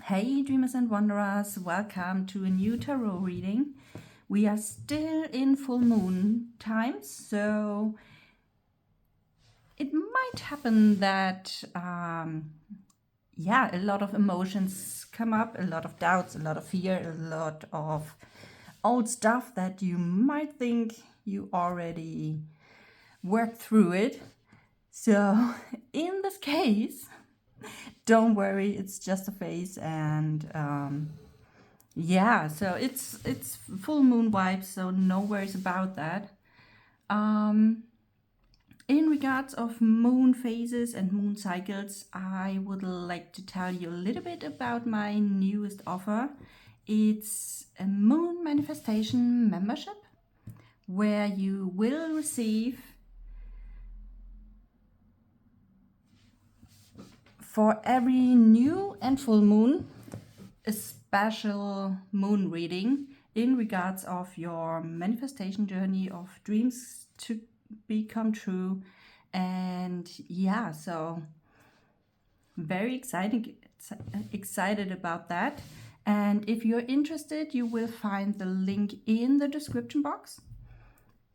Hey dreamers and wanderers, welcome to a new tarot reading. We are still in full moon times, so it might happen that a lot of emotions come up, a lot of doubts, a lot of fear, a lot of old stuff that you might think you already worked through it. So in this case, don't worry, it's just a phase, and so it's full moon vibes, so no worries about that. In regards of moon phases and moon cycles, I would like to tell you a little bit about my newest offer. It's a moon manifestation membership where you will receive for every new and full moon a special moon reading in regards of your manifestation journey of dreams to become true. And so very excited about that. And if you're interested, you will find the link in the description box,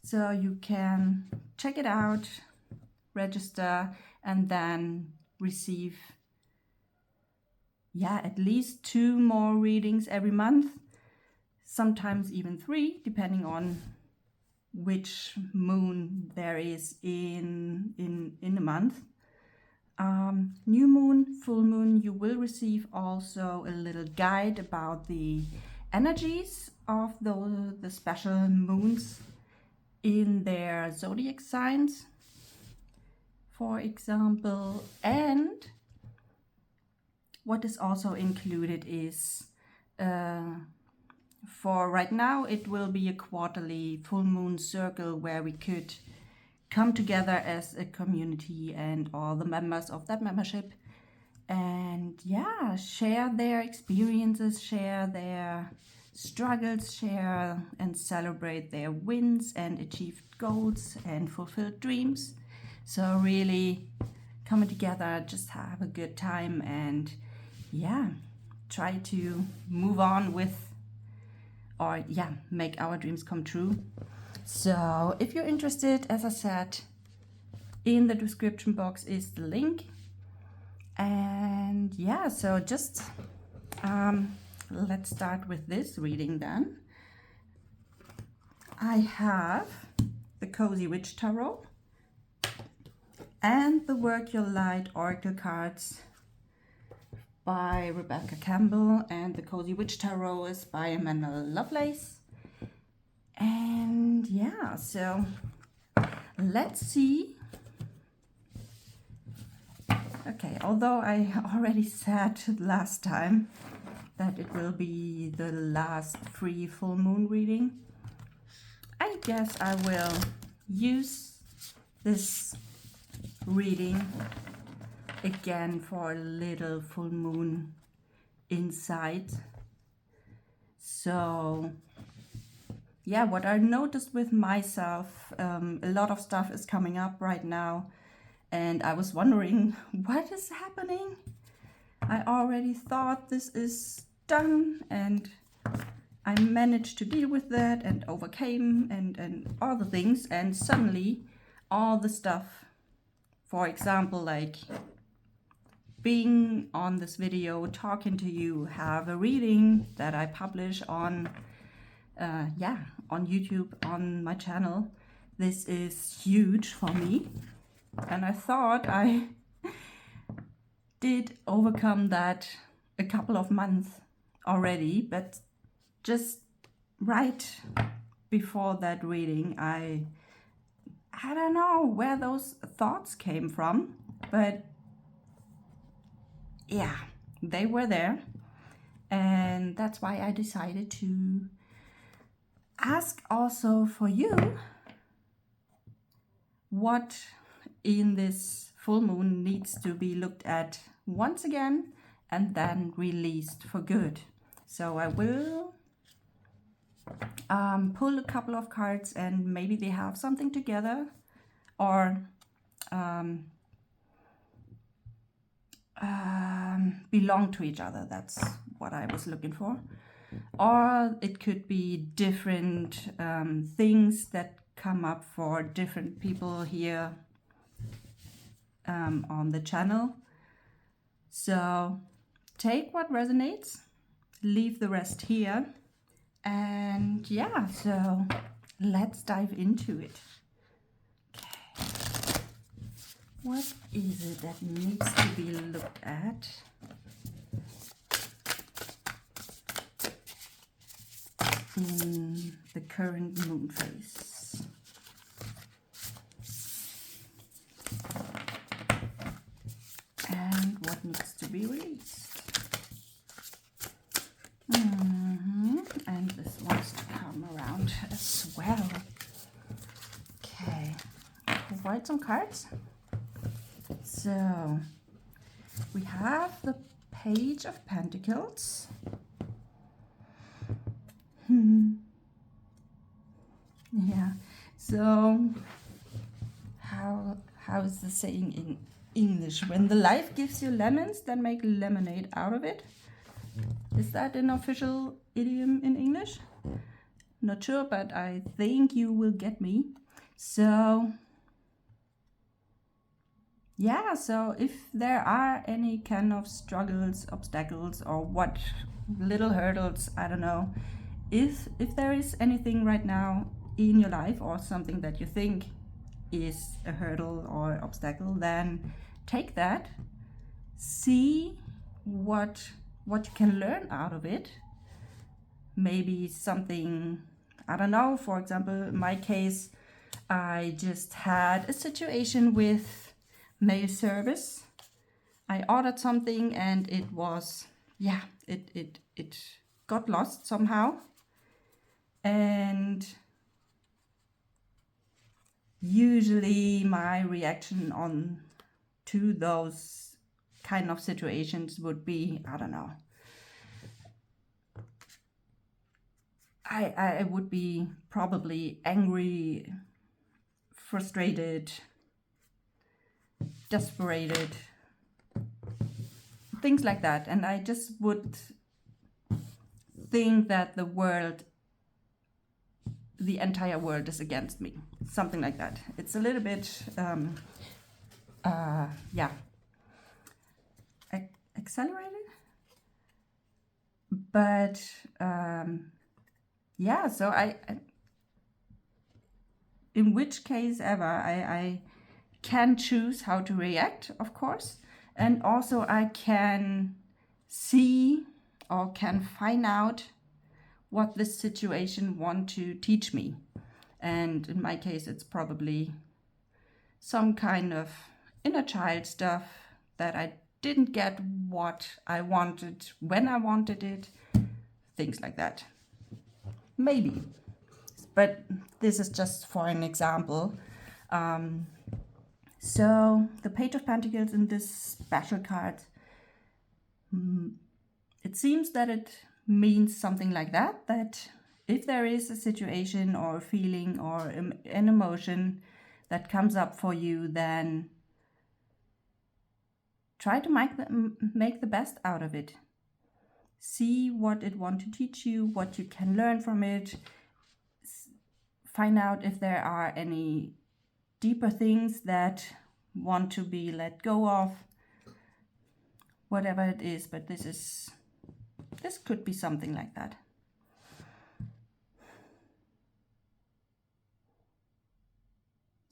so you can check it out, register, and then receive at least 2 more readings every month, sometimes even 3, depending on which moon there is in a month. New moon, full moon, you will receive also a little guide about the energies of the special moons in their zodiac signs, for example. And what is also included is, for right now, it will be a quarterly full moon circle where we could come together as a community and all the members of that membership and share their experiences, share their struggles, share and celebrate their wins and achieved goals and fulfilled dreams. So really coming together, just have a good time and try to move on with make our dreams come true. So if you're interested, as I said, in the description box is the link. And so just let's start with this reading then. I have the Cozy Witch Tarot and the Work Your Light Oracle cards by Rebecca Campbell, and the Cozy Witch Tarot is by Amanda Lovelace. And so let's see. Okay, although I already said last time that it will be the last free full moon reading, I guess I will use this reading again for a little full moon insight. So what I noticed with myself, a lot of stuff is coming up right now, and I was wondering what is happening. I already thought this is done, and I managed to deal with that and overcame and all the things, and suddenly all the stuff, for example, like being on this video, talking to you, have a reading that I publish on YouTube, on my channel. This is huge for me, and I thought I did overcome that a couple of months already, but just right before that reading, I don't know where those thoughts came from, but they were there, and that's why I decided to ask also for you what in this full moon needs to be looked at once again and then released for good. So I will pull a couple of cards, and maybe they have something together, or belong to each other. That's what I was looking for. Or it could be different things that come up for different people here on the channel. So take what resonates, leave the rest here, and yeah, so let's dive into it. Okay. What is it that needs to be looked at? In the current moon phase. And what needs to be released. And this wants to come around as well. Okay, provide some cards. So we have the Page of Pentacles. Yeah, so how is the saying in English? When the life gives you lemons, then make lemonade out of it. Is that an official idiom in English? Not sure, but I think you will get me. So yeah, so if there are any kind of struggles, obstacles, or what little hurdles, I don't know, if there is anything right now in your life or something that you think is a hurdle or obstacle, then take that, see what you can learn out of it. Maybe something, I don't know, for example, in my case, I just had a situation with mail service. I ordered something and it was, yeah, it got lost somehow. And usually my reaction on to those kind of situations would be, I don't know, I would be probably angry, frustrated, desperated, things like that. And I just would think that the entire world is against me, something like that. It's a little bit, yeah, accelerated, but yeah. So I, in which case ever, I can choose how to react, of course, and also I can see or can find out what this situation want to teach me. And in my case, it's probably some kind of inner child stuff that I didn't get what I wanted when I wanted it, things like that. Maybe, but this is just for an example. So the Page of Pentacles in this special card, it seems that it means something like that if there is a situation or a feeling or an emotion that comes up for you, then try to make the best out of it. See what it wants to teach you, what you can learn from it. Find out if there are any deeper things that want to be let go of, whatever it is, but this could be something like that.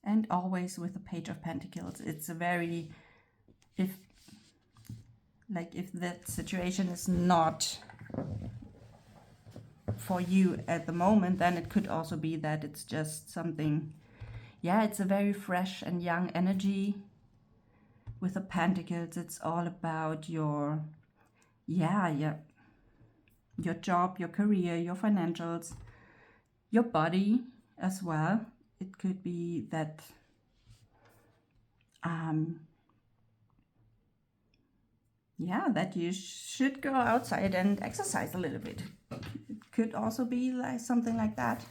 And always with the Page of Pentacles, it's a very, if that situation is not for you at the moment, then it could also be that it's just something, yeah, it's a very fresh and young energy. With the Pentacles, it's all about your job, your career, your financials, your body as well. It could be that that you should go outside and exercise a little bit. It could also be like something like that.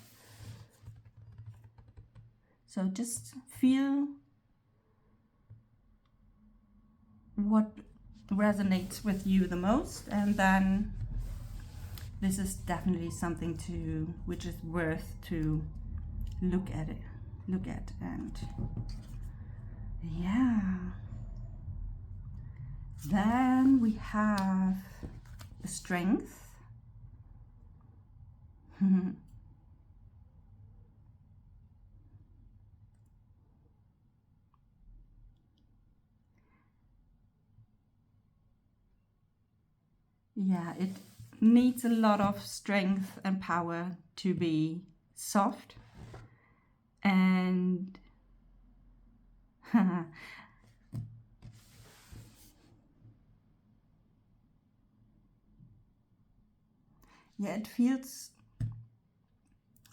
So just feel what resonates with you the most, and then this is definitely something which is worth to look at, and yeah. Then we have the strength. Yeah, it needs a lot of strength and power to be soft, and yeah, it feels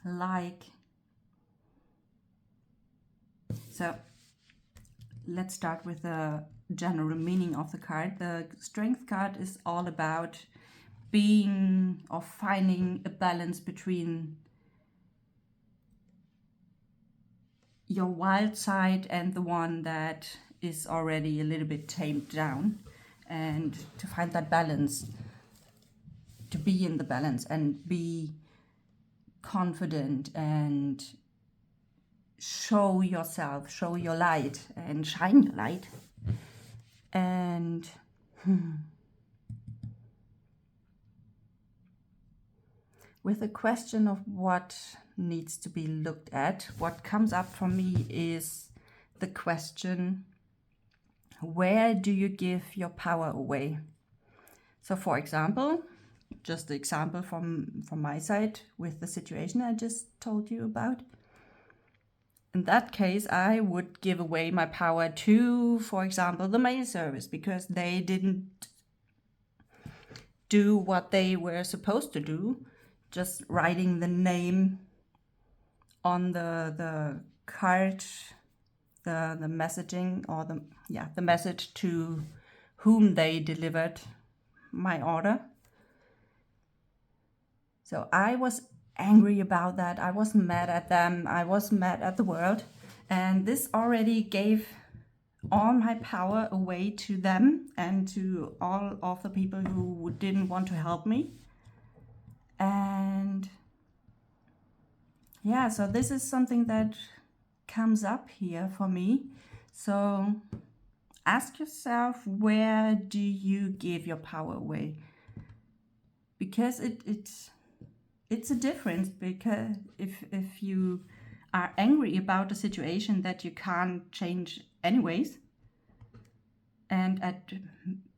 like, so let's start with the general meaning of the card. The strength card is all about being or finding a balance between your wild side and the one that is already a little bit tamed down, and to find that balance, to be in the balance and be confident and show yourself, show your light and shine your light. And with the question of what needs to be looked at, what comes up for me is the question, where do you give your power away? So for example, just the example from my side with the situation I just told you about. In that case, I would give away my power to, for example, the mail service, because they didn't do what they were supposed to do, just writing the name on the card, the messaging, or the message to whom they delivered my order. So I was angry about that. I was mad at them. I was mad at the world. And this already gave all my power away to them and to all of the people who didn't want to help me. And yeah, so this is something that comes up here for me. So ask yourself, where do you give your power away? Because it's a difference, because if you are angry about a situation that you can't change anyways, and at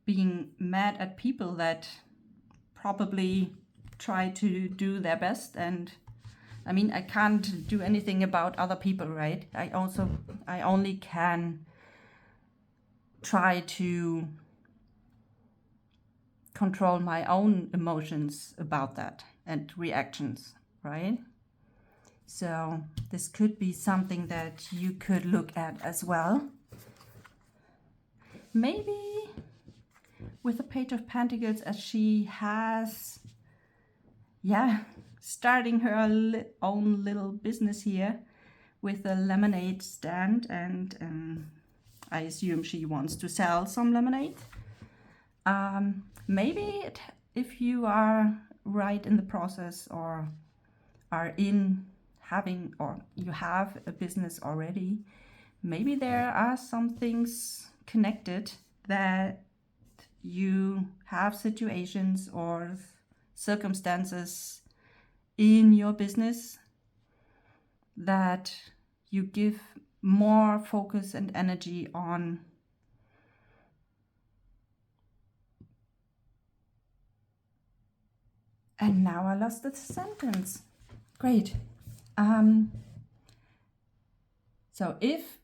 being mad at people that probably try to do their best, and I mean, I can't do anything about other people, right? I only can try to control my own emotions about that and reactions, right? So this could be something that you could look at as well. Maybe with the Page of Pentacles, as she has, starting her own little business here with a lemonade stand, and I assume she wants to sell some lemonade. Maybe if you are right in the process, or are in having, or you have a business already, maybe there are some things connected that you have situations or circumstances in your business that you give more focus and energy on. And now I lost the sentence. Great. So if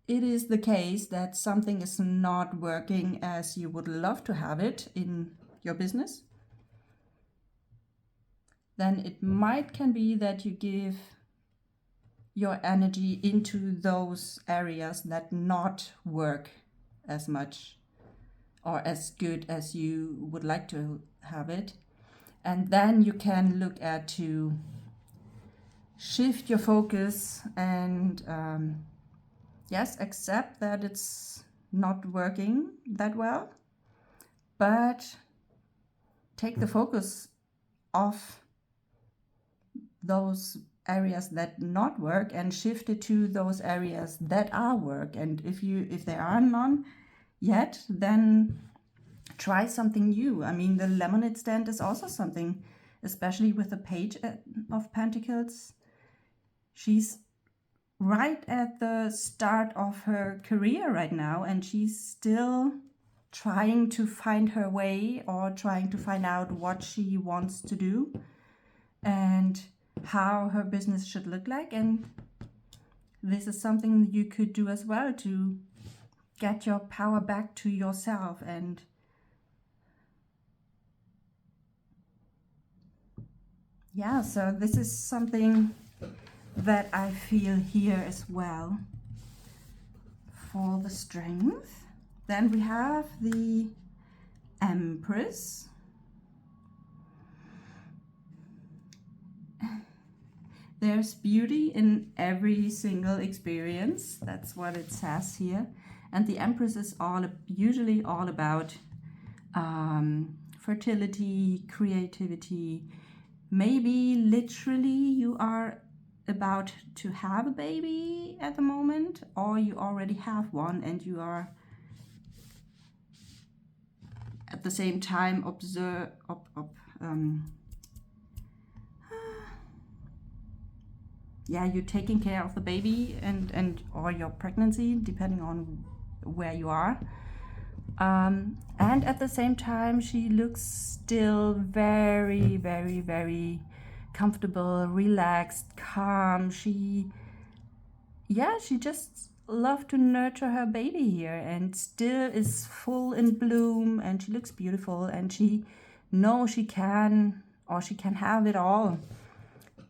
it is the case that something is not working as you would love to have it in your business, then it can be that you give your energy into those areas that not work as much or as good as you would like to have it. And then you can look at to shift your focus and yes, accept that it's not working that well, but take the focus off those areas that not work and shift it to those areas that are work. And if there are none yet, then try something new. I mean, the lemonade stand is also something, especially with the Page of Pentacles. She's right at the start of her career right now, and she's still trying to find her way, or trying to find out what she wants to do and how her business should look like. And this is something you could do as well to get your power back to yourself. And yeah, so this is something that I feel here as well for the strength. Then we have the Empress. There's beauty in every single experience. That's what it says here. And the Empress is usually all about fertility, creativity. Maybe literally you are about to have a baby at the moment, or you already have one and you are at the same time you're taking care of the baby and or your pregnancy, depending on where you are. And at the same time, she looks still very, very, very comfortable, relaxed, calm. She just loves to nurture her baby here, and still is full in bloom, and she looks beautiful, and she knows she can have it all.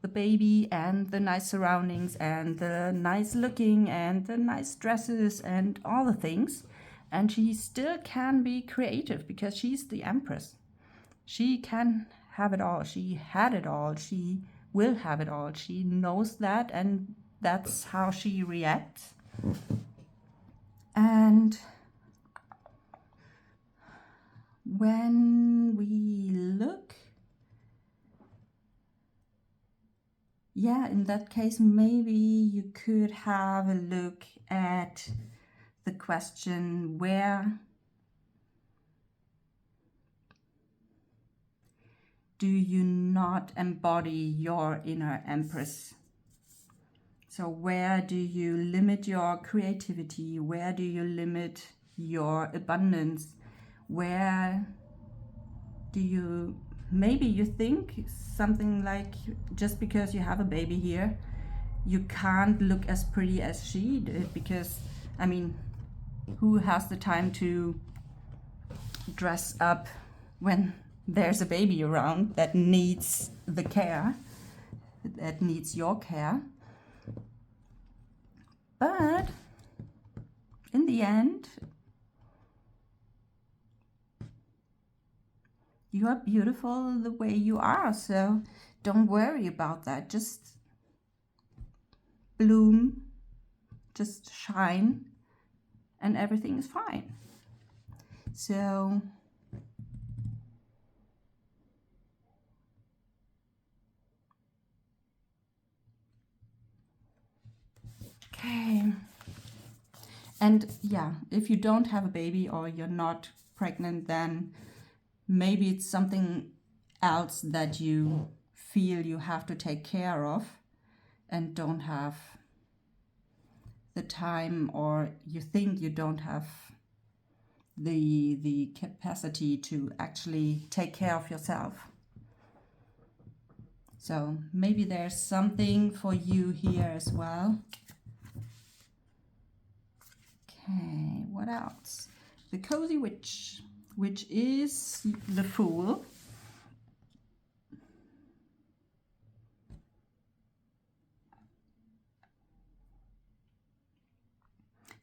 The baby and the nice surroundings and the nice looking and the nice dresses and all the things. And she still can be creative because she's the Empress. She can have it all. She had it all. She will have it all. She knows that, and that's how she reacts. And when we look, in that case, maybe you could have a look at the question, where do you not embody your inner Empress? So where do you limit your creativity? Where do you limit your abundance? Where do you, maybe you think something like, just because you have a baby here, you can't look as pretty as she did, because, I mean, who has the time to dress up when there's a baby around that needs the care, that needs your care? But in the end, you are beautiful the way you are, so don't worry about that. Just bloom, just shine, and everything is fine. So okay. And yeah, if you don't have a baby or you're not pregnant, then maybe it's something else that you feel you have to take care of and don't have the time, or you think you don't have the capacity to actually take care of yourself. So maybe there's something for you here as well. Okay, what else? The Cozy Witch, which is the Fool.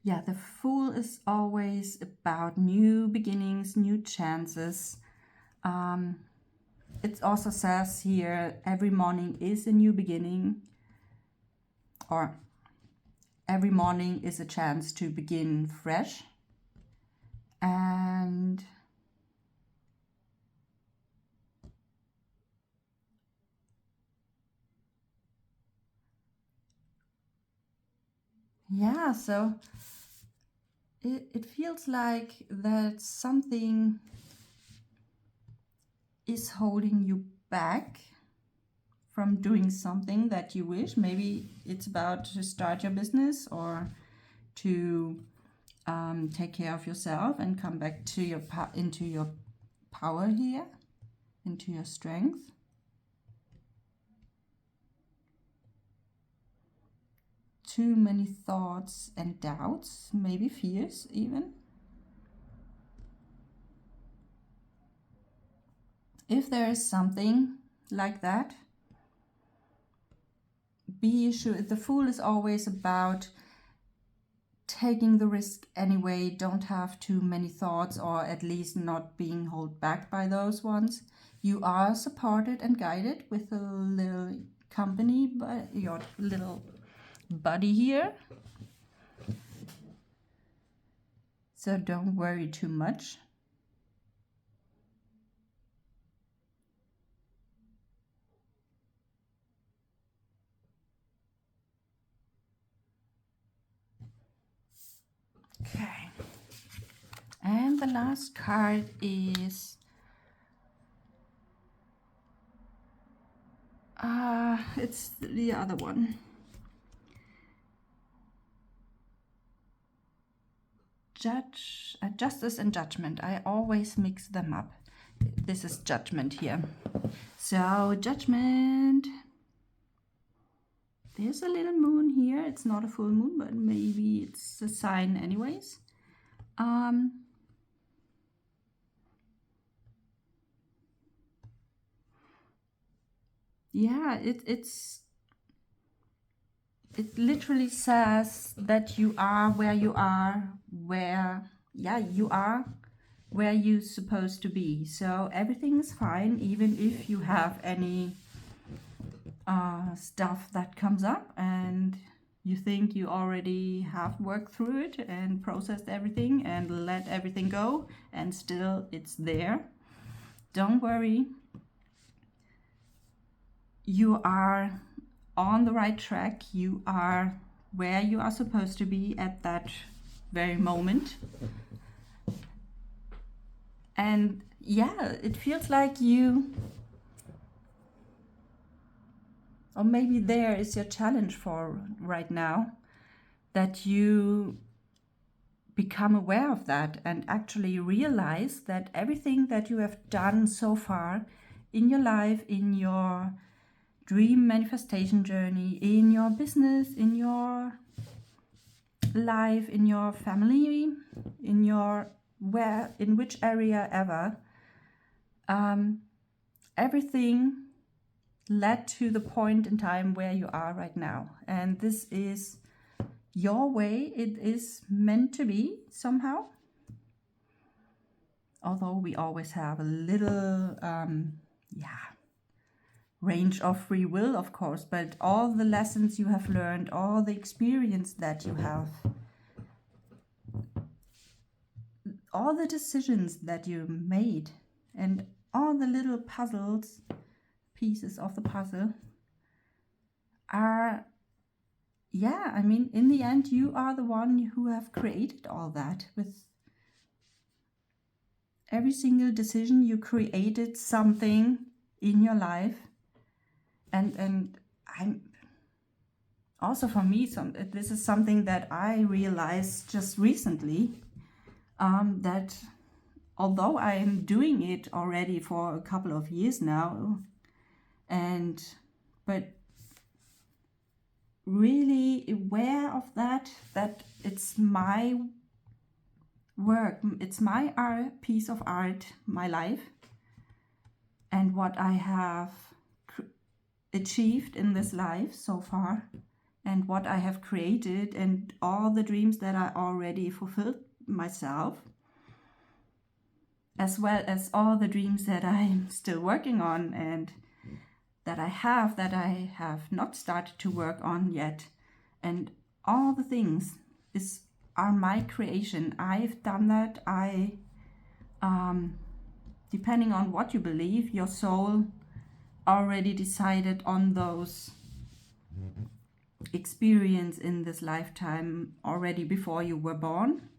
Yeah, the Fool is always about new beginnings, new chances. It also says here, every morning is a new beginning, or every morning is a chance to begin fresh. And yeah, so it feels like that something is holding you back from doing something that you wish. Maybe it's about to start your business or to take care of yourself and come back to your into your power here, into your strength. Too many thoughts and doubts, maybe fears even. If there is something like that, be sure. The Fool is always about taking the risk anyway. Don't have too many thoughts, or at least not being held back by those ones. You are supported and guided with a little company, but your little buddy here. So don't worry too much. Okay. And the last card is it's the other one. Justice and Judgment. I always mix them up. This is Judgment here. So Judgment. There's a little moon here. It's not a full moon, but maybe it's a sign anyways. Yeah, it literally says that you are where you are, you are where you're supposed to be. So everything is fine, even if you have any stuff that comes up and you think you already have worked through it and processed everything and let everything go, and still it's there. Don't worry. You are on the right track. You are where you are supposed to be at that very moment. And yeah, it feels like you, or maybe there is your challenge for right now, that you become aware of that and actually realize that everything that you have done so far in your life, in your dream manifestation journey, in your business, in your life, in your family, in your in which area ever, everything led to the point in time where you are right now. And this is your way. It is meant to be somehow. Although we always have a little, range of free will, of course, but all the lessons you have learned, all the experience that you have, all the decisions that you made, and all the little pieces of the puzzle are, in the end, you are the one who have created all that. With every single decision, you created something in your life. And I'm also, for me, this is something that I realized just recently, that although I'm doing it already for a couple of years now, but really aware of that it's my work, it's my art, piece of art, my life, and what I have achieved in this life so far, and what I have created, and all the dreams that I already fulfilled myself, as well as all the dreams that I'm still working on and that I have not started to work on yet. And all the things is are my creation. I've done that. Depending on what you believe, your soul already decided on those experience in this lifetime already before you were born.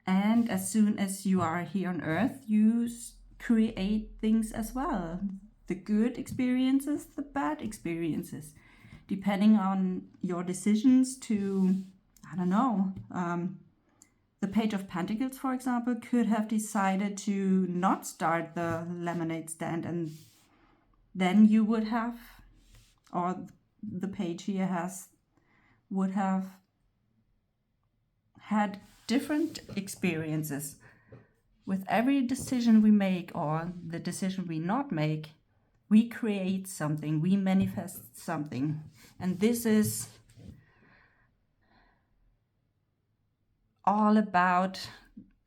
And as soon as you are here on earth, you create things as well. The good experiences, the bad experiences, depending on your decisions to, I don't know, the Page of Pentacles, for example, could have decided to not start the lemonade stand, and then you would have, or the page here would have had different experiences. With every decision we make, or the decision we not make, we create something, we manifest something. And this is all about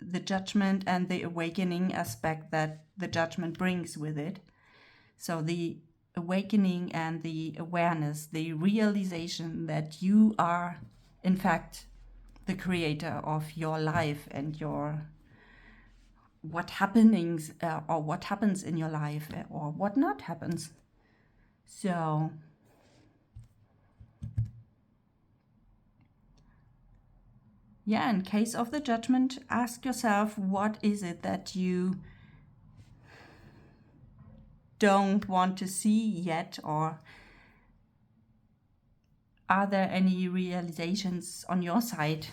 the judgment and the awakening aspect that the judgment brings with it. So the awakening and the awareness, the realization that you are, in fact, the creator of your life and your what happenings or what happens in your life or what not happens. So yeah, in case of the judgment, ask yourself, what is it that you don't want to see yet, or are there any realizations on your side?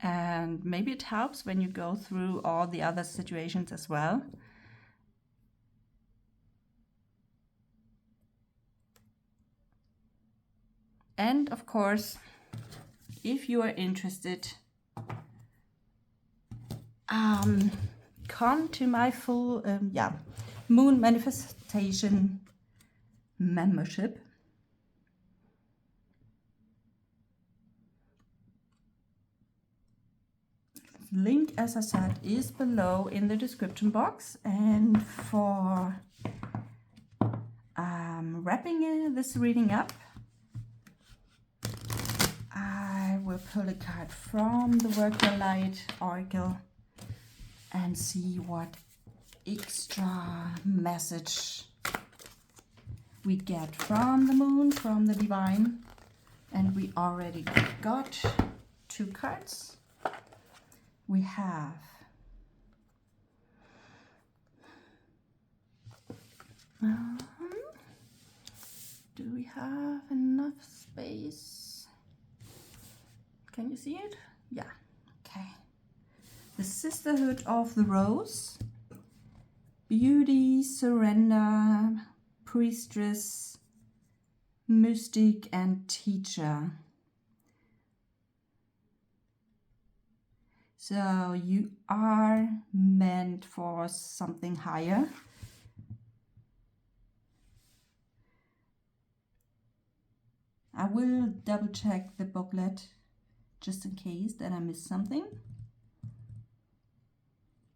And maybe it helps when you go through all the other situations as well. And of course, if you are interested, come to my full moon manifestation membership. Link, as I said, is below in the description box. And for wrapping this reading up, I will pull a card from the Work Your Light Oracle and see what extra message we get from the moon, from the divine. And we already got 2 cards. We have do we have enough space? Can you see it? Yeah, okay. The Sisterhood of the Rose, Beauty, Surrender, Priestess, Mystic, and Teacher. So you are meant for something higher. I will double check the booklet just in case that I missed something.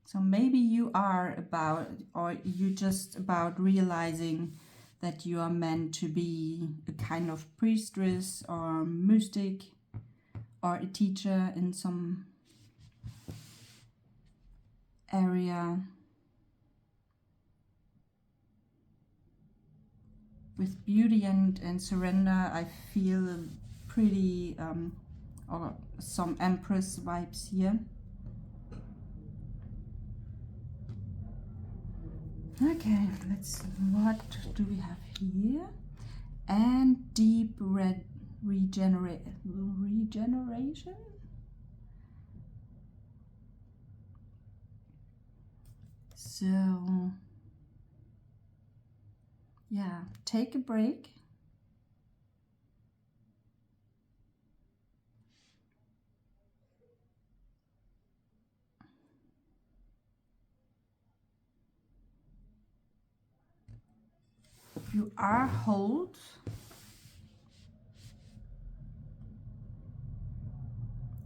So maybe you are about, or you just about realizing that you are meant to be a kind of priestess or mystic or a teacher in some area. With beauty and surrender, I feel pretty or some Empress vibes here. Okay, let's see, what do we have here? And deep red regeneration. So yeah, take a break. You are whole.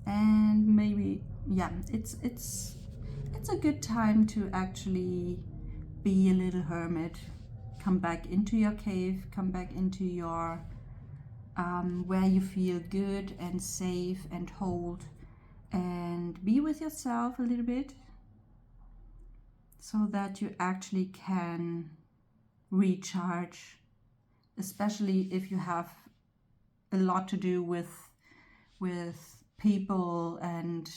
And maybe, yeah, it's a good time to actually be a little hermit, come back into your cave, come back into your where you feel good and safe and hold, and be with yourself a little bit so that you actually can recharge, especially if you have a lot to do with people and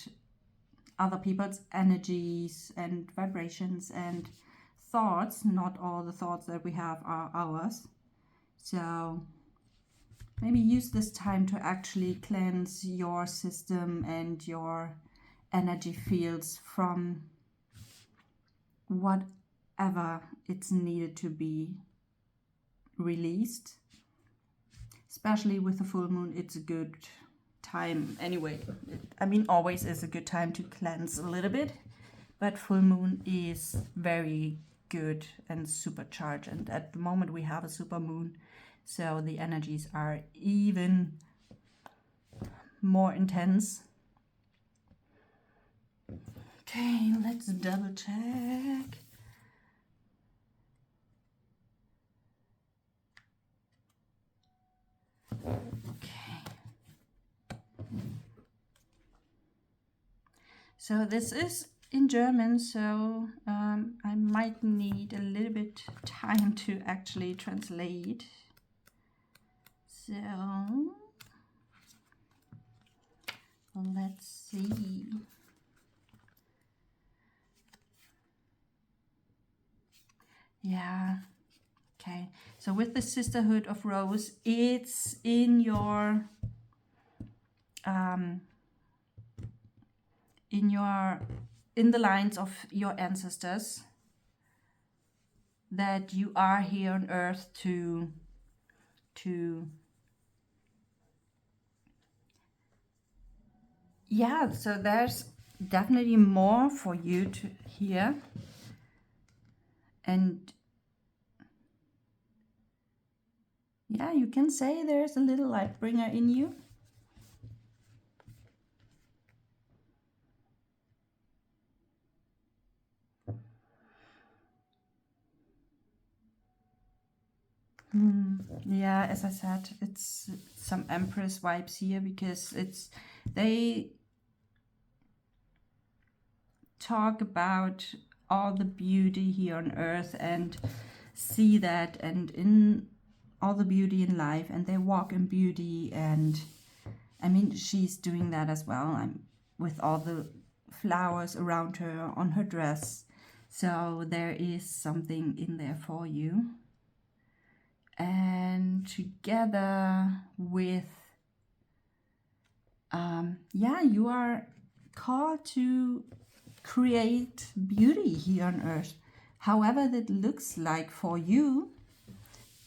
other people's energies and vibrations and thoughts. Not all the thoughts that we have are ours. So maybe use this time to actually cleanse your system and your energy fields from whatever it's needed to be released. Especially with the full moon, it's a good time anyway. I mean, always is a good time to cleanse a little bit, but full moon is very good and supercharged, and at the moment we have a super moon, so the energies are even more intense. Okay, let's double check. Okay. So this is in German, so I might need a little bit time to actually translate. So let's see. Yeah. Okay. So with the Sisterhood of Rose, it's in your in the lines of your ancestors, that you are here on earth to yeah, so there's definitely more for you to hear, and yeah, you can say there's a little light bringer in you. Yeah, as I said, it's some Empress vibes here, because they talk about all the beauty here on earth and see that, and in all the beauty in life, and they walk in beauty. And I mean, she's doing that as well, with all the flowers around her on her dress. So there is something in there for you. And together with you are called to create beauty here on earth, however that looks like for you.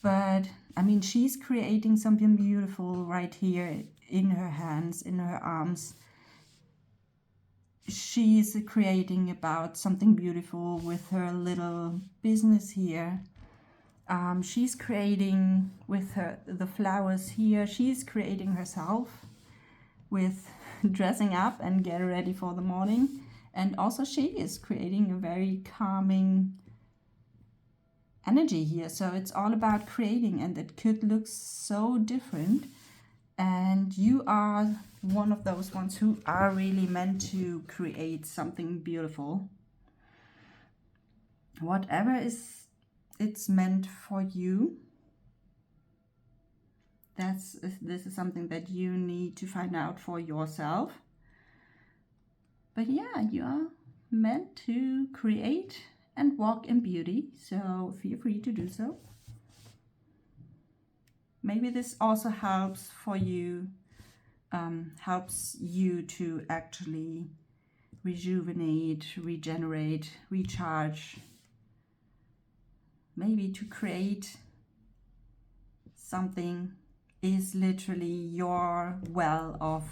But I mean, she's creating something beautiful right here in her hands, in her arms. She's creating about something beautiful with her little business here. She's creating with the flowers here. She's creating herself with dressing up and get ready for the morning. And also she is creating a very calming energy here. So it's all about creating, and it could look so different. And you are one of those ones who are really meant to create something beautiful. Whatever it's meant for you, this is something that you need to find out for yourself. But yeah, you are meant to create and walk in beauty, so feel free to do so. Maybe this also helps for you, helps you to actually rejuvenate, regenerate, recharge, maybe to create something is literally your well of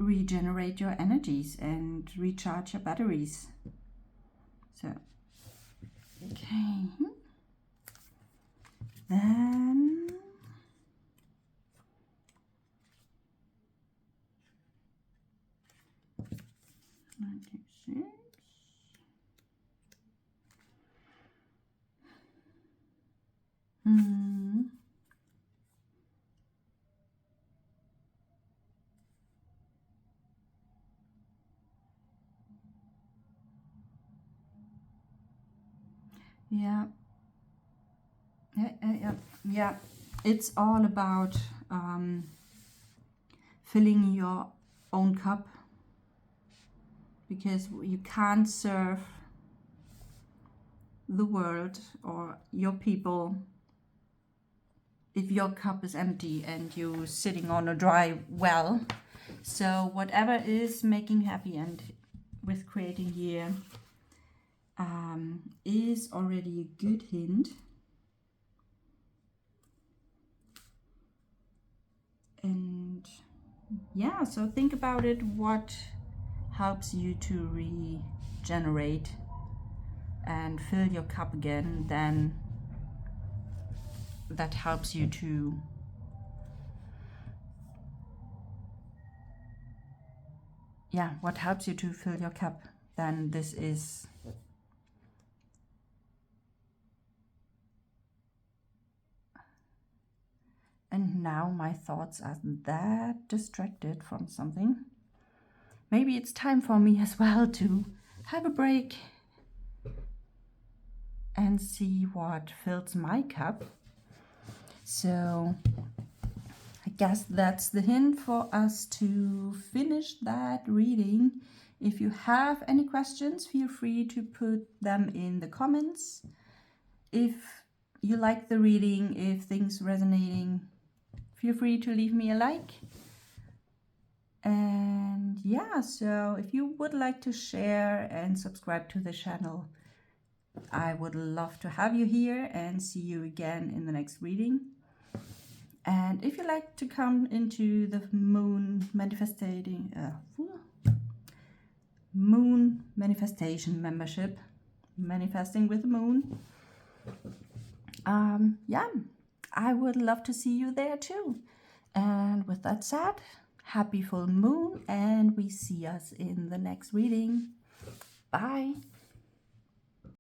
regenerate your energies and recharge your batteries. So, okay. Then 96. Mm. Yeah. Yeah. It's all about filling your own cup, because you can't serve the world or your people if your cup is empty and you're sitting on a dry well. So whatever is making you happy and with creating here is already a good hint. And yeah, so think about it. What helps you to regenerate and fill your cup again? Then that helps you to what helps you to fill your cup? Then this is. And now my thoughts are that distracted from something. Maybe it's time for me as well to have a break and see what fills my cup. So I guess that's the hint for us to finish that reading. If you have any questions, feel free to put them in the comments. If you like the reading, if things resonating, feel free to leave me a like. And yeah, so if you would like to share and subscribe to the channel, I would love to have you here, and see you again in the next reading. And if you like to come into the moon manifestation membership, manifesting with the moon, yeah, I would love to see you there too. And with that said, happy full moon, and we see us in the next reading. Bye.